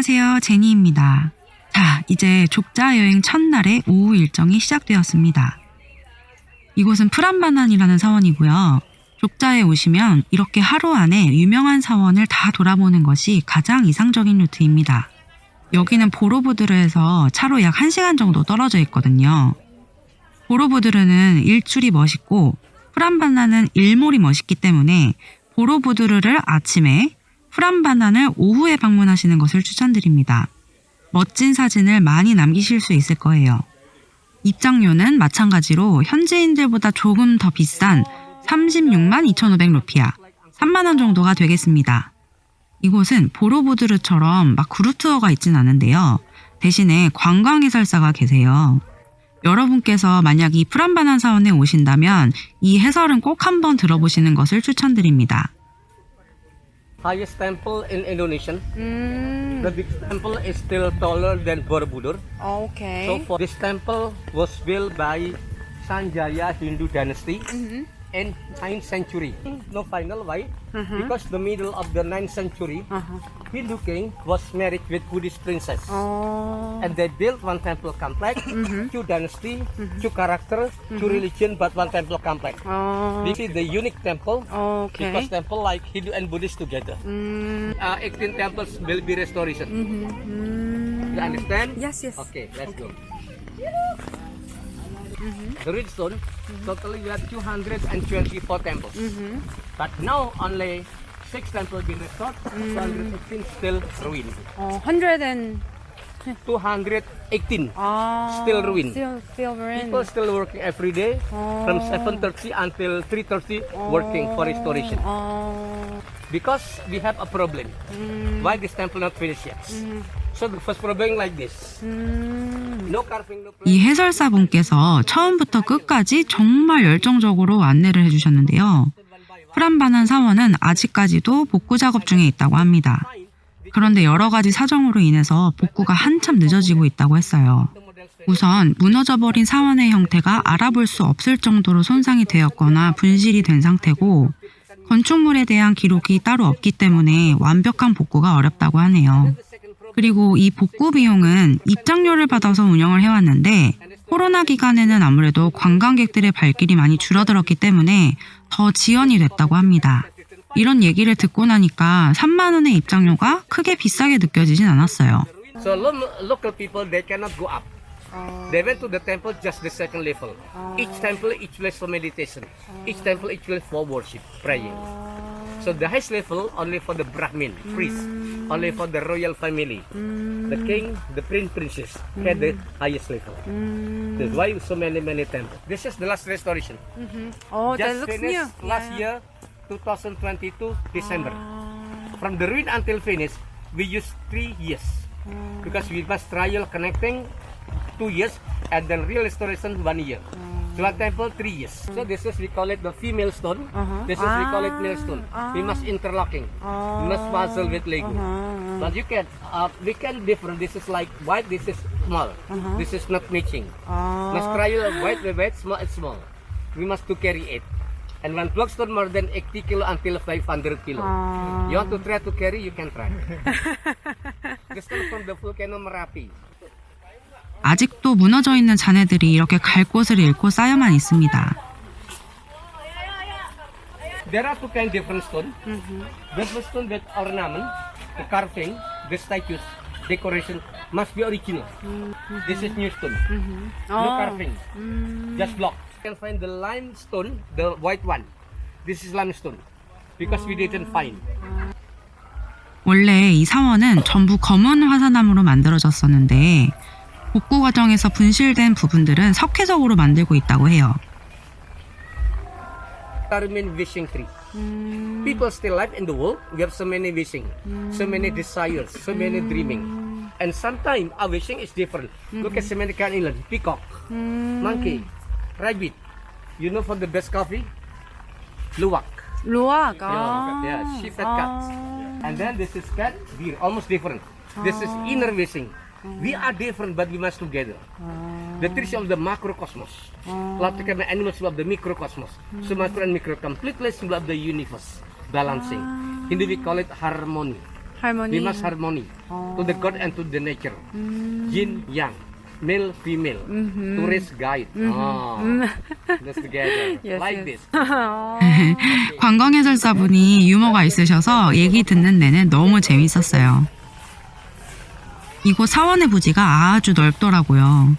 안녕하세요. 제니입니다. 자, 이제 족자 여행 첫날의 오후 일정이 시작되었습니다. 이곳은 프람바난이라는 사원이고요. 족자에 오시면 이렇게 하루 안에 유명한 사원을 다 돌아보는 것이 가장 이상적인 루트입니다. 여기는 보로부드르에서 차로 약 1시간 정도 떨어져 있거든요. 보로부드르는 일출이 멋있고 프람바난은 일몰이 멋있기 때문에 보로부드르를 아침에, 프람바난을 오후에 방문하시는 것을 추천드립니다. 멋진 사진을 많이 남기실 수 있을 거예요. 입장료는 마찬가지로 현지인들보다 조금 더 비싼 36만 2,500 루피아, 3만 원 정도가 되겠습니다. 이곳은 보로부드르처럼 막 그룹 투어가 있진 않은데요. 대신에 관광 해설사가 계세요. 여러분께서 만약 이 프람바난 사원에 오신다면 이 해설은 꼭 한번 들어보시는 것을 추천드립니다. Highest temple in Indonesia. The big temple is still taller than Borobudur. Okay. So for this temple was built by Sanjaya Hindu dynasty in 9th century. No final why? Because the middle of the 9th century, Hindu king was married with Buddhist princess. And they built one temple complex, two dynasty, two character, two religion, but one temple complex. This is the unique temple Okay. because temple like Hindu and Buddhist together. 18 temples will be restoration. You understand? Yes, yes. Okay, let's go. The red stone, totally we have 224 temples. But now only 6 temples been restored, 218 still ruined. 100 and 218 still ruined. still ruined. People still working every day from 7:30 until 3:30 working for restoration. Because we have a problem. Why this temple not finished yet? So the first problem like this. No carving, no 이 해설사분께서 처음부터 끝까지 정말 열정적으로 안내를 해주셨는데요. 프람바난 사원은 아직까지도 복구 작업 중에 있다고 합니다. 그런데 여러 가지 사정으로 인해서 복구가 한참 늦어지고 있다고 했어요. 우선 무너져버린 사원의 형태가 알아볼 수 없을 정도로 손상이 되었거나 분실이 된 상태고 건축물에 대한 기록이 따로 없기 때문에 완벽한 복구가 어렵다고 하네요. 그리고 이 복구 비용은 입장료를 받아서 운영을 해왔는데 코로나 기간에는 아무래도 관광객들의 발길이 많이 줄어들었기 때문에 더 지연이 됐다고 합니다. 이런 얘기를 듣고 나니까 3만 원의 입장료가 크게 비싸게 느껴지진 않았어요. So local people they cannot go up. They went to the temple just the second level. Each temple, each place for meditation. Each temple, each place for worship, praying. So the highest level only for the Brahmin, priest, only for the royal family. The king, the prince, princess had the highest level. That's why so many temples. This is the last restoration. Oh, that Just looks finished new. last year, 2022 December. From the ruin until finish, we used 3 years because we must trial connecting 2 years and then real restoration 1 year. So one temple 3 years. So this is we call it the female stone. This is we call it male stone. We must interlocking. We must puzzle with Lego. But you can we can different. This is like white. This is small. This is not matching. Must trial white with white, small and small. We must to carry it. And one block stone more than 80 kilo until 500 kilo. You want to try to carry, you can try. This comes from the volcano Merapi. 아직도 무너져 있는 잔해들이 이렇게 갈 곳을 잃고 쌓여만 있습니다. There are two kind different stone. The stone with ornament, the carving, the statues, decoration must be original. This is new stone. No carving, just block. You can find the limestone, the white one. This is limestone because we didn't find. 원래 이 사원은 전부 검은 화산암으로 만들어졌었는데 복구 과정에서 분실된 부분들은 석회석으로 만들고 있다고 해요. Carmen wishing tree. People still live in the world. We have so many wishing, so many desires, so many dreaming. And sometimes our wishing is different. Look at so many kind of island. Peacock, monkey, rabbit. You know for the best coffee? Luwak. Luwak. Yeah, sheep and cats. And then this is cat, deer, almost different. This is inner wishing. We are different, but we must together. The trees of the macrocosmos. Lautical animals of the microcosmos. Sumatra and micro completely symbol of the universe. Balancing. Hindu we call it harmony. Harmony. We must harmony to the God and to the nature. Yin, yang, male, female, tourist guide. That's together. Yes, like yes. this. 관광 해설사분이 유머가 있으셔서 얘기 듣는 내내 너무 재밌었어요. 이곳 사원의 부지가 아주 넓더라고요.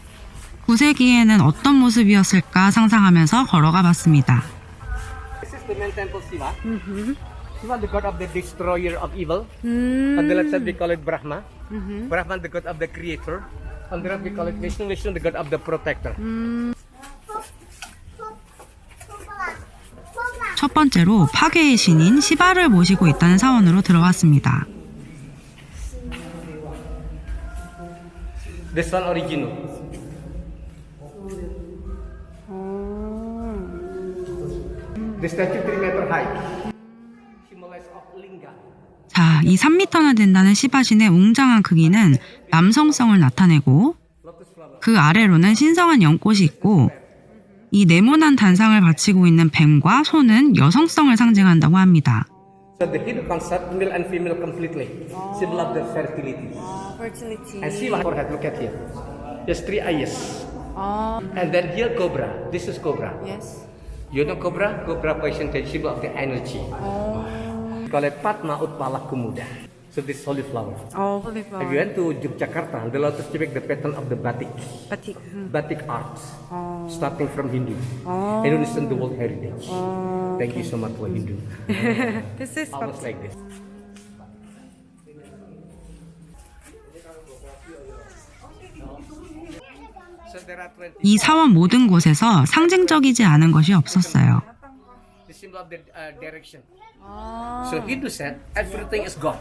9세기에는 어떤 모습이었을까 상상하면서 걸어가 봤습니다. This is the main temple Shiva. Shiva, the god of the destroyer of evil. On the left side, we call it Brahma. Brahman, the god of the creator. On the right, we call it Vishnu. Vishnu, the god of the protector. 첫 번째로 파괴의 신인 시바를 모시고 있다는 사원으로 들어왔습니다. This one original. The statue 3 meter high. Symbolize of linga. 자, 이 3m나 된다는 시바신의 웅장한 크기는 남성성을 나타내고 그 아래로는 신성한 연꽃이 있고 이 네모난 단상을 바치고 있는 뱀과 소는 여성성을 상징한다고 합니다. So the Hindu concept, male and female completely. Symbol of the fertility. Fertility. And Shiva forehead, look at here. There's 3 eyes. And then here cobra. This is cobra. Yes. You know cobra? Cobra represents symbol of the energy. We call it Padma Utpala Kumuda. So this holy flower. Holy If flower. you went to Yogyakarta, the lotus depict the pattern of the batik. Batik. Batik arts. Starting from Hindu. Indonesian the world heritage. Thank you so much for Hindu. This is Almost like this. So there are 20. 이 사원 모든 곳에서 상징적이지 않은 것이 없었어요. The symbol of the direction. So Hindu said everything is God.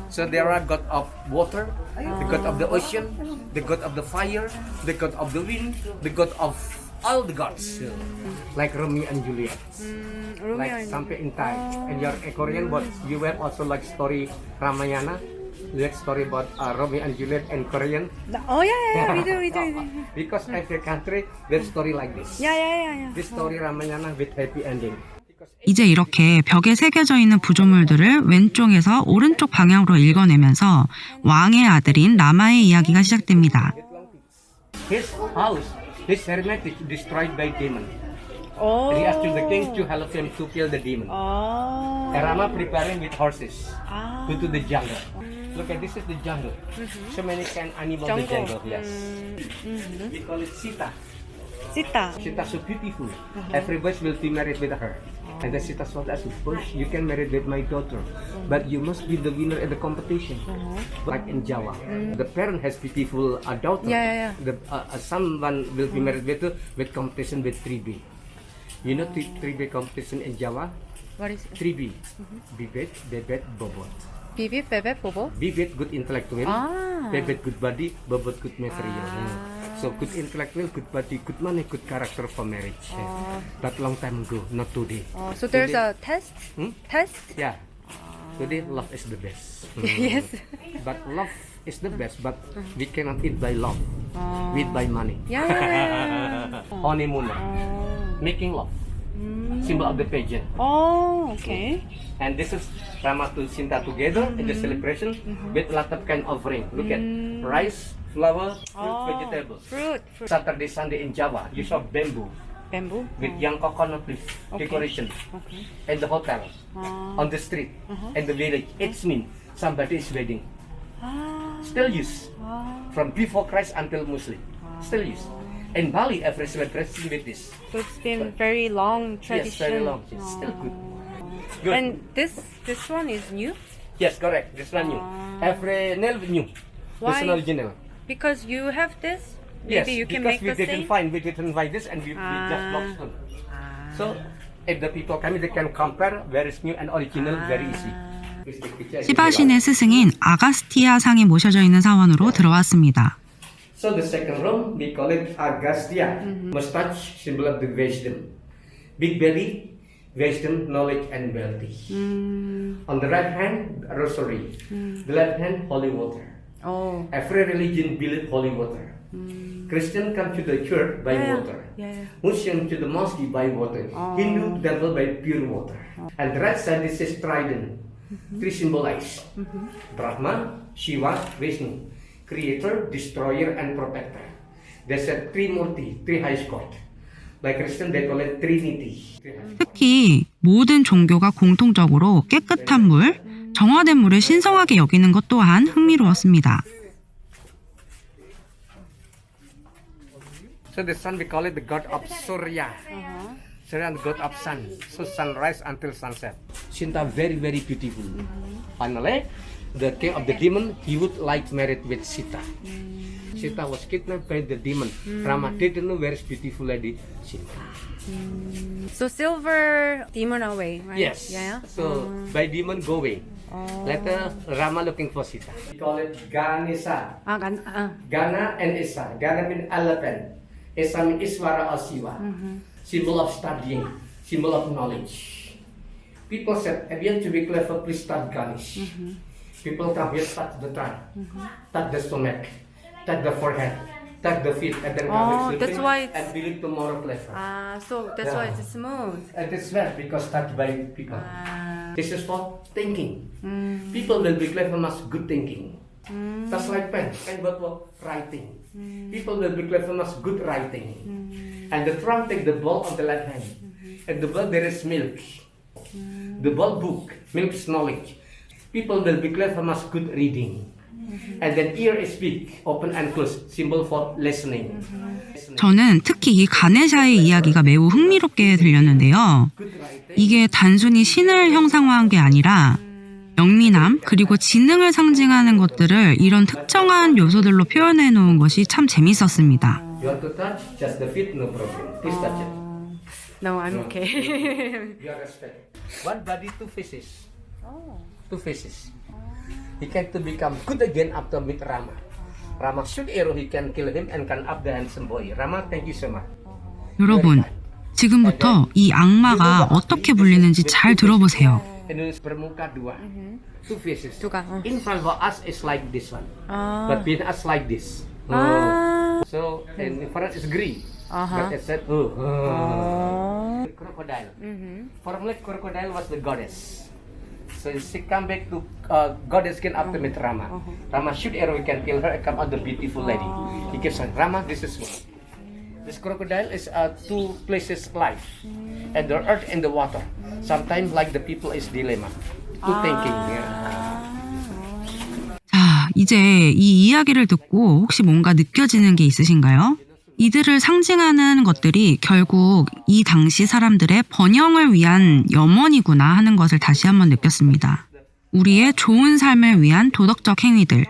So there are God of water, the God of the ocean, the God of the fire, the God of the wind, the God of all the gods. Like Romeo and Juliet. Like Sampai in time. And you're a Korean, but you have also like story Ramayana. Like story about Romeo and Juliet and Korean. Oh yeah, we do. Because every country there's story like this. Yeah. This story Ramayana with happy ending. 이제 이렇게 벽에 새겨져 있는 구조물들을 왼쪽에서 오른쪽 방향으로 읽어내면서 왕의 아들인 라마의 이야기가 시작됩니다. His house, his hermitage destroyed by demon. Oh. And he asked the king to help him to kill the demon. Oh. And Rama preparing with horses Ah. go to the jungle. Look at this is the jungle. So many kind animals in the jungle. Yes. We call it Sita. Sita. Sita so beautiful. Everybody will be married with her. And then Sita told us, first you can marry with my daughter, but you must be the winner in the competition. Like in Java, the parent has beautiful daughter. Yeah. The someone will be married with competition with 3B. You know 3B competition in Java? What is it? 3B. Bibet, Bebet, Bobot. Bibi, Bebe, Bobo. Bibet good intellectual, Ah. Bebet good body, Bobot good material. So good intellectual, good body, good money, good character for marriage. But long time ago, not today. So there's a test? Test? Yeah. Today love is the best. Yes. But love is the best, but we cannot eat by love. We eat by money. Yeah. Honeymooner. Making love. Symbol of the pageant. Oh, okay. And this is Rama to Sinta together in the celebration with a lot of kind of offering. Look at rice, flour, fruit, vegetables. Fruit. Saturday, Sunday in Java, you saw bamboo Bamboo. with young coconut leaf decoration. Okay. In the hotel, on the street, in the village. It means somebody is wedding. Still used. From before Christ until Muslim. Still used. In Bali, every celebration with this. So it's been very long tradition. Yes, very long. It's still good. Good. And this one is new Yes, correct. This one new. Every nail new. This Why? one original. because you have this. Yes, Maybe you can because make we the same. didn't find this, and we just lost them. So if the people come, they can compare where is new and original very easy. 시바신의 스승인 아가스티아 상이 모셔져 있는 사원으로 들어왔습니다. So the second room, we call it Agastya. Mustache, symbol of the wisdom. Big belly, wisdom, knowledge, and wealthy. On the right hand, rosary. The left hand, holy water. Oh. Every religion believe holy water. Christian come to the church by water. Yeah. Muslim to the mosque by water. Hindu temple by pure water. And the right side, this is trident. Three symbolize Brahma, Shiva, Vishnu, creator, destroyer, and protector. There's a Trimurti, three high god. Like Christian, they call it Trinity. 특히 모든 종교가 공통적으로 깨끗한 물, 정화된 물을 신성하게 여기는 것 또한 흥미로웠습니다. So the sun, we call it the god of Surya. Surya, the god of sun. So sunrise until sunset. Sinta very, very beautiful. Finally, the king of the demon, he would like married with Sita. Sita was kidnapped by the demon. Rama didn't know where is beautiful lady Sita. So silver demon away, right? Yes. Yeah. So by demon go away. Later Rama looking for Sita. We call it Ganesha. Gana and Isa. Gana means elephant. Isa means Iswara or Siva. Symbol of studying. Symbol of knowledge. People said, if you have to be clever, please start Ganesh. People come here, touch the tongue, touch the stomach, touch the forehead, touch the feet, and then come that's why it's- and believe tomorrow clever. So that's why it's smooth. And it's well because touched by people. This is for thinking. People will be clever must good thinking. That's like pen. Pen but for writing. People will be clever must good writing. And the trunk take the ball on the left hand. And the ball there is milk. The ball book. Milk is knowledge. People will be clever must good reading. And then ear is big. Open and close. Symbol for listening. 저는 특히 이 가네샤의 이야기가 매우 흥미롭게 들렸는데요. Good writing. 이게 단순히 신을 형상화한 게 아니라 영민함 그리고 지능을 상징하는 것들을 이런 특정한 요소들로 표현해 놓은 것이 참 재밌었습니다. You want to touch? Just the feet, no problem. Please touch it. No, I'm okay. You are respect. One body, two faces. Oh. Two faces. He can to become good again after meet Rama. Rama shoot arrow, he can kill him and can up the handsome boy. Rama, thank you so much. 여러분, 지금부터 이 악마가 어떻게 불리는지 잘 들어보세요. Indonesia bermuka dua. Two faces. Duka, In front of us is like this one. But behind us like this. So in front is green. But it said, crocodile. Formerly crocodile was the goddess. So she come back to goddess can after meet Rama. Rama shoot arrow, he can kill her and come out the beautiful lady. He keeps on, Rama, this is one. This crocodile is two places life. And the earth and the water. Sometimes like the people is dilemma. Two thinking. 자, 이제 이 이야기를 듣고 혹시 뭔가 느껴지는 게 있으신가요? 이들을 상징하는 것들이 결국 이 당시 사람들의 번영을 위한 염원이구나 하는 것을 다시 한번 느꼈습니다. 우리의 좋은 삶을 위한 도덕적 행위들,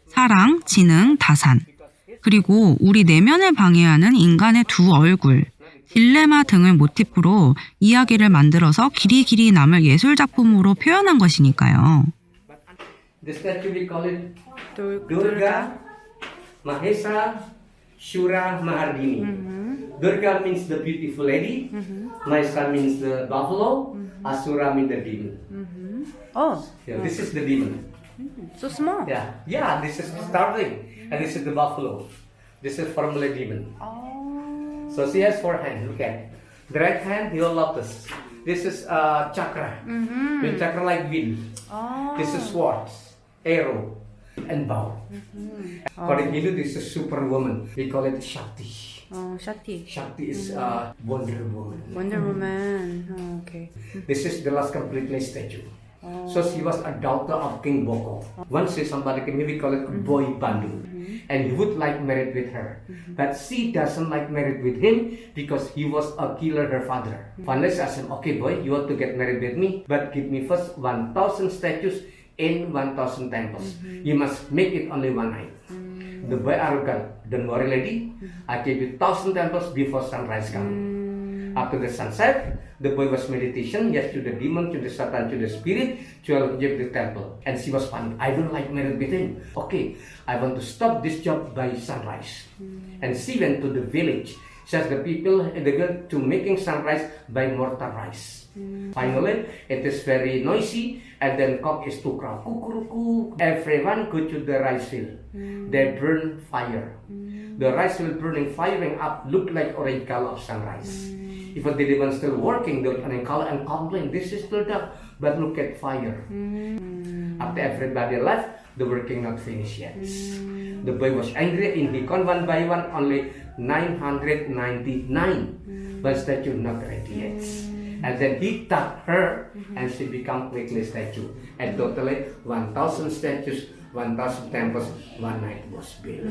사랑, 지능, 다산, 그리고 우리 내면을 방해하는 인간의 두 얼굴, 딜레마 등을 모티프로 이야기를 만들어서 길이 남을 예술작품으로 표현한 것이니까요. The statue we call it Durga. Durga, Mahesa, Shura, Mahardini. Durga means the beautiful lady. Mahesa means the buffalo. Asura means the demon. Oh, Yeah, this is the demon. so small. Yeah, this is starting. And this is the buffalo. This is formula demon. Oh. So she has four hands. Look at the right hand, he will lotus. This is chakra. With chakra like wind. Oh. This is swords, arrow, and bow. For in Hindu, this is superwoman. We call it Shakti. Oh, Shakti. Shakti is Wonder Woman. Wonder Woman. Oh, okay. This is the last completely statue. So she was a daughter of King Boko. Once somebody came, we call it Boy Bandung. And he would like married with her. But she doesn't like married with him because he was a killer, her father. Finally she asked him, okay boy, you want to get married with me, but give me first 1,000 statues in 1,000 temples. You must make it only one night. The boy arrogant, don't worry lady, I give you 1,000 temples before sunrise come. After the sunset, the boy was meditation, yes, to the demon, to the Satan, to the spirit, to object the temple. And she was panic. I don't like married with him. Okay, I want to stop this job by sunrise. And she went to the village. Says the people and the girl to making sunrise by mortar rice. Finally, it is very noisy, and then cock is to crow. Kukuruku. Everyone go to the rice field. They burn fire. The rice will burning, firing up, look like orange color of sunrise. If the demon still working, they will color and complain. This is still dark. But look at fire. After everybody left, the working not finished yet. The boy was angry and he count one by one only 999. But statue not ready yet. And then he taught her and she become quickly statue. And totally 1,000 statues, 1,000 temples, one night was built.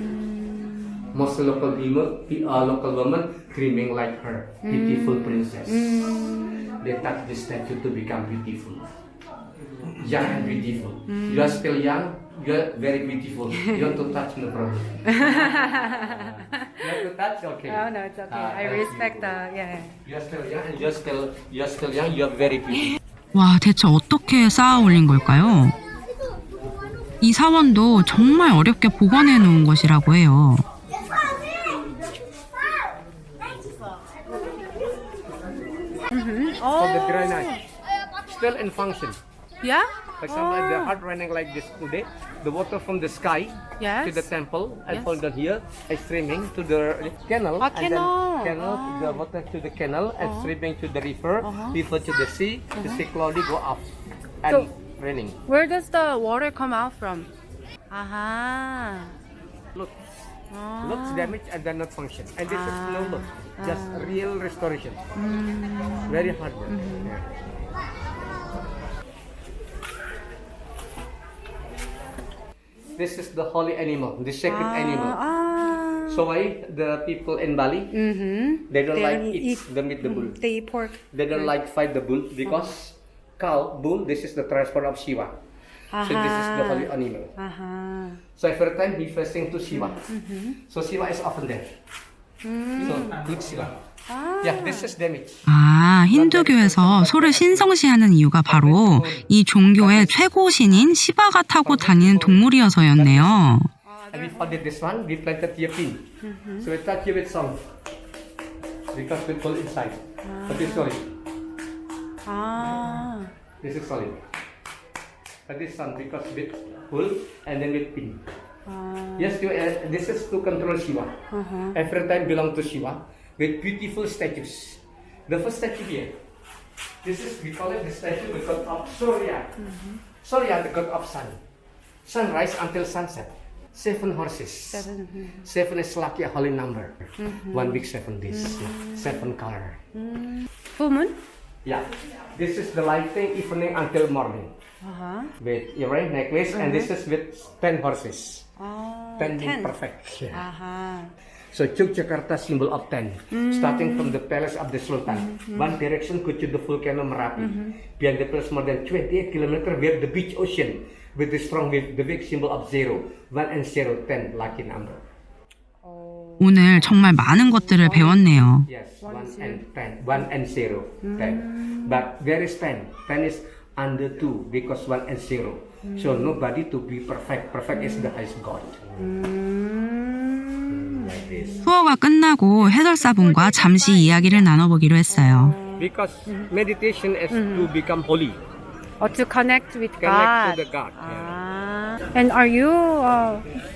Most local women dreaming like her, beautiful princess. They touch this statue to become beautiful. Young and beautiful. You are still young, you are very beautiful. You want to touch, no problem. You want to touch, okay. Oh no, it's okay. I respect the yeah. You are still young and you are still young, you are very beautiful. 와, 대체 어떻게 쌓아 올린 걸까요? 이 사원도 정말 어렵게 복원해 놓은 것이라고 해요. So the granite still in function. Yeah? For example, the heart running like this today, the water from the sky Yes. to the temple and Yes. fall down here and streaming to the canal. Ah, and canal. then canal, the water to the canal and streaming to the river, river to the sea cloudy go up and So- raining. Where does the water come out from? Aha. Looks damaged and then not function. And this is no look, just real restoration. Very hard work. Yeah. This is the holy animal, the sacred animal. Ah. So why the people in Bali, they don't like eat the meat the bull. They eat pork. They don't like fight the bull because cow, bull, this is the transport of Shiva. So this is the holy animal. Aha. So every time he facing to Shiva. So Shiva is often there. So look Shiva. Yeah, this is damage. 아, 힌두교에서 소를 신성시하는 이유가 바로 이 종교의 최고 신인 시바가 타고 다니는 동물이어서였네요. And we founded this one, we planted here pin. So we touch here with song. Because we pull inside. But it's solid. Ah. This is solid. But this one because with pull and then with pin. Yes, this is to control Shiva. Every time belong to Shiva with beautiful statues. The first statue here. This is, we call it the statue, the god of Surya. Surya, the god of sun. Sunrise until sunset. 7 horses. Seven is lucky, a holy number. 1 week, 7 days. 7 color. Full moon? Yeah. This is the lighting evening until morning. With earring, necklace, and this is with 10 horses. Oh, 10 being perfect. Yeah. Aha. So Yogyakarta symbol of 10, starting from the palace of the Sultan. One direction go to the volcano Merapi. Beyond the place more than 28 kilometers where the beach ocean with the strong wave, the big symbol of 0, 1 and 0, 10, lucky number. 오늘 정말 많은 것들을 배웠네요. Yes, 1 and 10, 1 and 0, 10. But where is 10? 10 is under 2 because 1 and 0. So nobody to be perfect. Perfect is the highest God. Like this. 투어가 끝나고 해설사분과 잠시 이야기를 나눠보기로 했어요. Because meditation is to become holy. Or to connect with Connect God. to the God. Yeah. Ah. And are you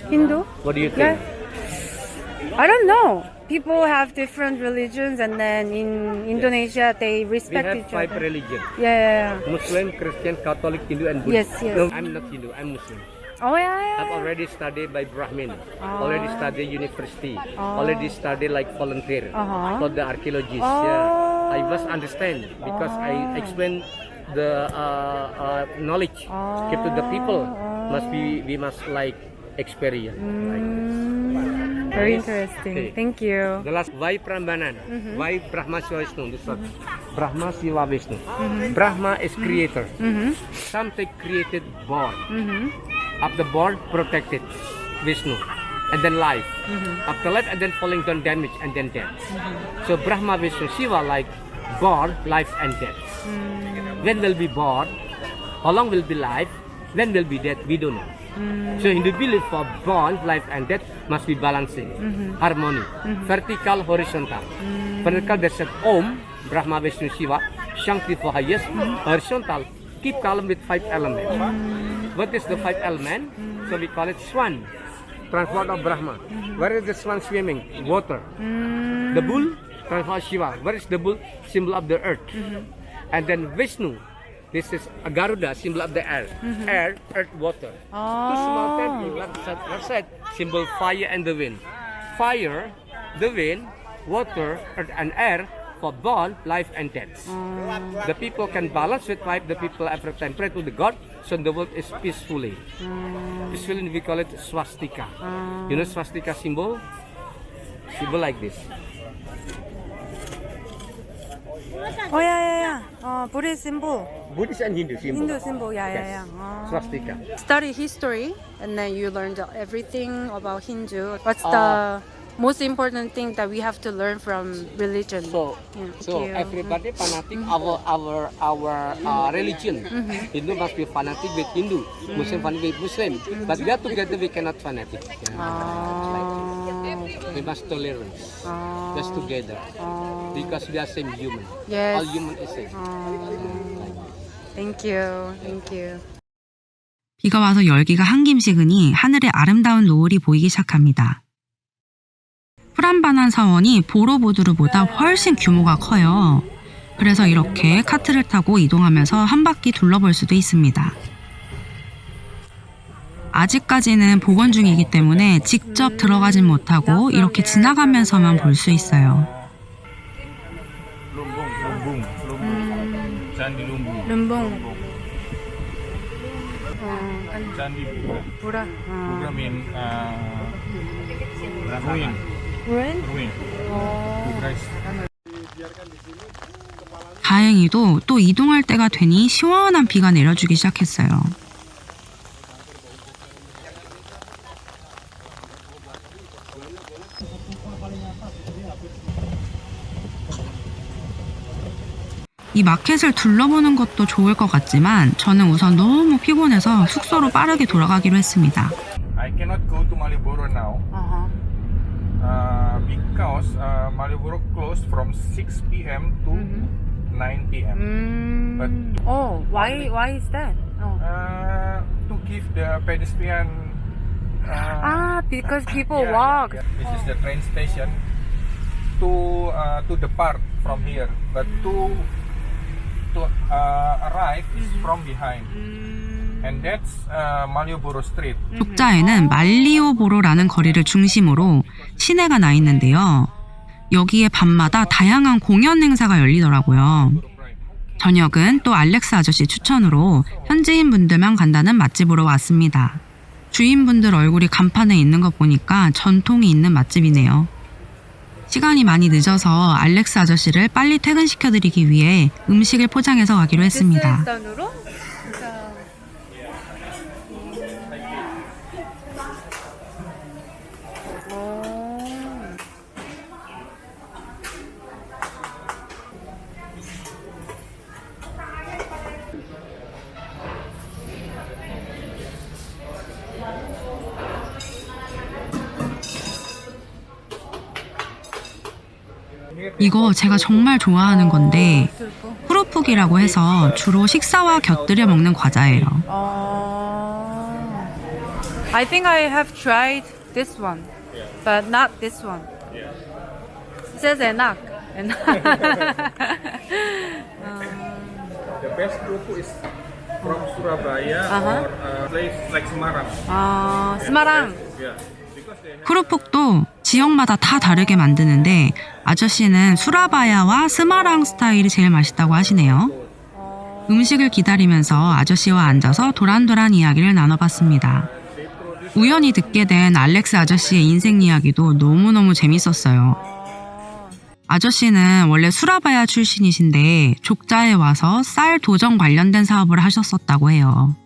Hindu? What do you think? I don't know. People have different religions, and then in Indonesia they We respect have each 5 other. religions. Yeah. Muslim, Christian, Catholic, Hindu, and Buddhist. Yes, yes. No, I'm not Hindu, I'm Muslim. Oh yeah. I've already studied by Brahmin, already studied university, already studied like volunteer for the archaeologists. Yeah. I must understand because I explain the knowledge give to the people. We must like experience. Like this. Very interesting. Okay. Thank you. The last, why Prambanan? Why Brahma Shiva Vishnu? This one. Brahma Shiva Vishnu. Brahma is creator. Something created born. After born, protected. Vishnu. And then life. After life, and then falling down, damage, and then death. So Brahma Vishnu Shiva like born, life, and death. When will be born? How long will be life? When will be death? We don't know. So Hindu belief for born, life and death must be balancing, harmony, vertical, horizontal. Vertical, they said Om, Brahma, Vishnu, Shiva, Shakti for highest. Horizontal, keep calm with 5 elements. What is the 5 element? So we call it Swan, transport of Brahma. Where is the swan swimming? Water. The bull, transport of Shiva. Where is the bull? Symbol of the earth. And then Vishnu, This is a Garuda, symbol of the air. Air, earth, water. Two small temples, left side, symbol fire and the wind. Fire, the wind, water, earth, and air for bond, life, and death. The people can balance with life. The people every time pray to the God, so the world is peacefully. Peacefully, we call it swastika. You know swastika symbol? Symbol like this. Oh yeah. Buddhist symbol. Buddhist and Hindu symbol. Hindu symbol. Yeah. Yes. Swastika. Study history, and then you learned everything about Hindu. What's the most important thing that we have to learn from religion? So everybody fanatic our religion. Hindu must be fanatic with Hindu, Muslim fanatic with Muslim. But we are together, we cannot fanatic. We must tolerance, just together, because we are same human. Yes. All human is same. Thank you. 비가 와서 열기가 한김 식으니 하늘에 아름다운 노을이 보이기 시작합니다. 프란바난 사원이 보로부두르보다 훨씬 규모가 커요. 그래서 이렇게 카트를 타고 이동하면서 한 바퀴 둘러볼 수도 있습니다. 아직까지는 복원 중이기 때문에 직접 들어가진 못하고 이렇게 지나가면서만 볼 수 있어요. Candi Lumbung. Lumbung. Candi Pura. Buddha mean ruin. Ruin? Buddha is 다행히도 또 이동할 때가 되니 시원한 비가 내려주기 시작했어요. 이 마켓을 둘러보는 것도 좋을 것 같지만 저는 우선 너무 피곤해서 숙소로 빠르게 돌아가기로 했습니다. I cannot go to Malioboro now because Malioboro closed from 6 p.m. to 9 p.m. But why is that? to give the pedestrian Because people walk. This is the train station to depart from here, but to arrive is from behind, and that's Malioboro Street. 족자에는 말리오보로라는 거리를 중심으로 시내가 나 있는데요. 여기에 밤마다 다양한 공연 행사가 열리더라고요. 저녁은 또 알렉스 아저씨 추천으로 현지인 분들만 간다는 맛집으로 왔습니다. 주인분들 얼굴이 간판에 있는 거 보니까 전통이 있는 맛집이네요. 시간이 많이 늦어서 알렉스 아저씨를 빨리 퇴근시켜드리기 위해 음식을 포장해서 가기로 했습니다. 이거 제가 정말 좋아하는 건데 후루푹이라고 해서 주로 식사와 곁들여 먹는 과자예요. I think I have tried this one, but not this one. It says enak. The best kerupuk is from Surabaya or place like Semarang. Semarang. Yeah, because they have 후루푹도 지역마다 다 다르게 만드는데 아저씨는 수라바야와 스마랑 스타일이 제일 맛있다고 하시네요. 음식을 기다리면서 아저씨와 앉아서 도란도란 이야기를 나눠봤습니다. 우연히 듣게 된 알렉스 아저씨의 인생 이야기도 너무너무 재밌었어요. 아저씨는 원래 수라바야 출신이신데 족자에 와서 쌀 도정 관련된 사업을 하셨었다고 해요.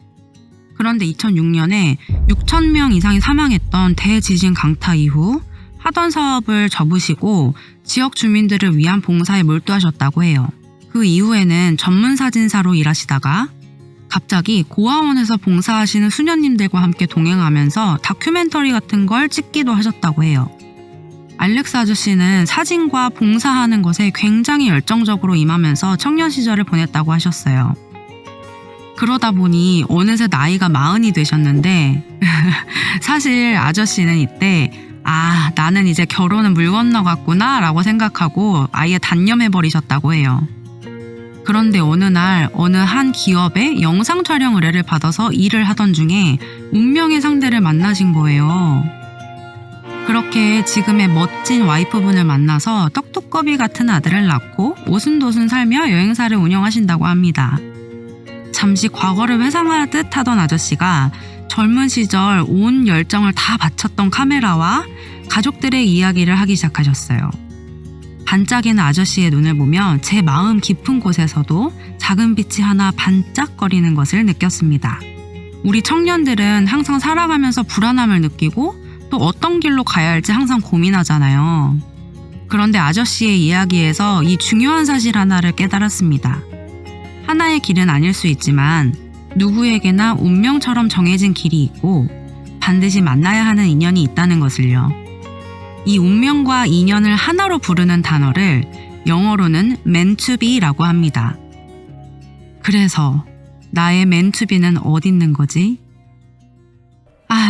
그런데 2006년에 6,000명 이상이 사망했던 대지진 강타 이후 하던 사업을 접으시고 지역 주민들을 위한 봉사에 몰두하셨다고 해요. 그 이후에는 전문 사진사로 일하시다가 갑자기 고아원에서 봉사하시는 수녀님들과 함께 동행하면서 다큐멘터리 같은 걸 찍기도 하셨다고 해요. 알렉스 아저씨는 사진과 봉사하는 것에 굉장히 열정적으로 임하면서 청년 시절을 보냈다고 하셨어요. 그러다 보니 어느새 나이가 40이 되셨는데 사실 아저씨는 이때 나는 이제 결혼은 물 건너갔구나 라고 생각하고 아예 단념해버리셨다고 해요. 그런데 어느 날 어느 한 기업의 영상 촬영 의뢰를 받아서 일을 하던 중에 운명의 상대를 만나신 거예요. 그렇게 지금의 멋진 와이프분을 만나서 떡두꺼비 같은 아들을 낳고 오순도순 살며 여행사를 운영하신다고 합니다. 잠시 과거를 회상하듯 하던 아저씨가 젊은 시절 온 열정을 다 바쳤던 카메라와 가족들의 이야기를 하기 시작하셨어요. 반짝이는 아저씨의 눈을 보며 제 마음 깊은 곳에서도 작은 빛이 하나 반짝거리는 것을 느꼈습니다. 우리 청년들은 항상 살아가면서 불안함을 느끼고 또 어떤 길로 가야 할지 항상 고민하잖아요. 그런데 아저씨의 이야기에서 이 중요한 사실 하나를 깨달았습니다. 하나의 길은 아닐 수 있지만 누구에게나 운명처럼 정해진 길이 있고 반드시 만나야 하는 인연이 있다는 것을요. 이 운명과 인연을 하나로 부르는 단어를 영어로는 meant to be라고 합니다. 그래서 나의 meant to be는 어디 있는 거지?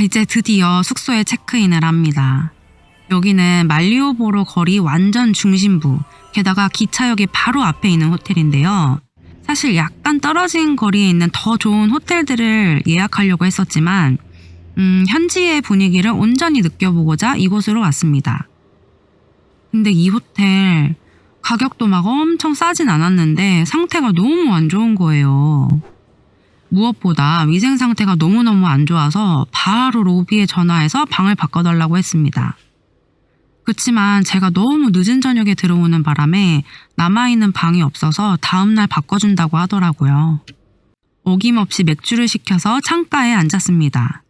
이제 드디어 숙소에 체크인을 합니다. 여기는 말리오보로 거리 완전 중심부, 게다가 기차역이 바로 앞에 있는 호텔인데요. 사실 약간 떨어진 거리에 있는 더 좋은 호텔들을 예약하려고 했었지만 현지의 분위기를 온전히 느껴보고자 이곳으로 왔습니다. 근데 이 호텔 가격도 막 엄청 싸진 않았는데 상태가 너무 안 좋은 거예요. 무엇보다 위생 상태가 너무너무 안 좋아서 바로 로비에 전화해서 방을 바꿔달라고 했습니다. 그치만 제가 너무 늦은 저녁에 들어오는 바람에 남아있는 방이 없어서 다음날 바꿔준다고 하더라고요. 어김없이 맥주를 시켜서 창가에 앉았습니다.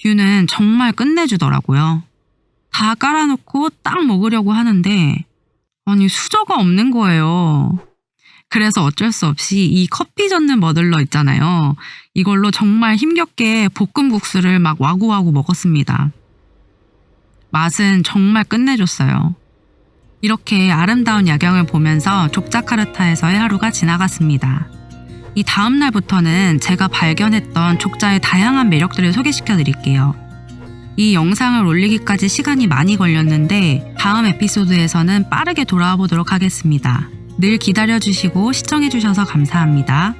뷰는 정말 끝내주더라고요. 다 깔아놓고 딱 먹으려고 하는데 수저가 없는 거예요. 그래서 어쩔 수 없이 이 커피 젓는 머들러 있잖아요. 이걸로 정말 힘겹게 볶음국수를 막 와구와구 먹었습니다. 맛은 정말 끝내줬어요. 이렇게 아름다운 야경을 보면서 족자카르타에서의 하루가 지나갔습니다. 이 다음 날부터는 제가 발견했던 족자의 다양한 매력들을 소개시켜 드릴게요. 이 영상을 올리기까지 시간이 많이 걸렸는데 다음 에피소드에서는 빠르게 돌아와 보도록 하겠습니다. 늘 기다려주시고 시청해주셔서 감사합니다.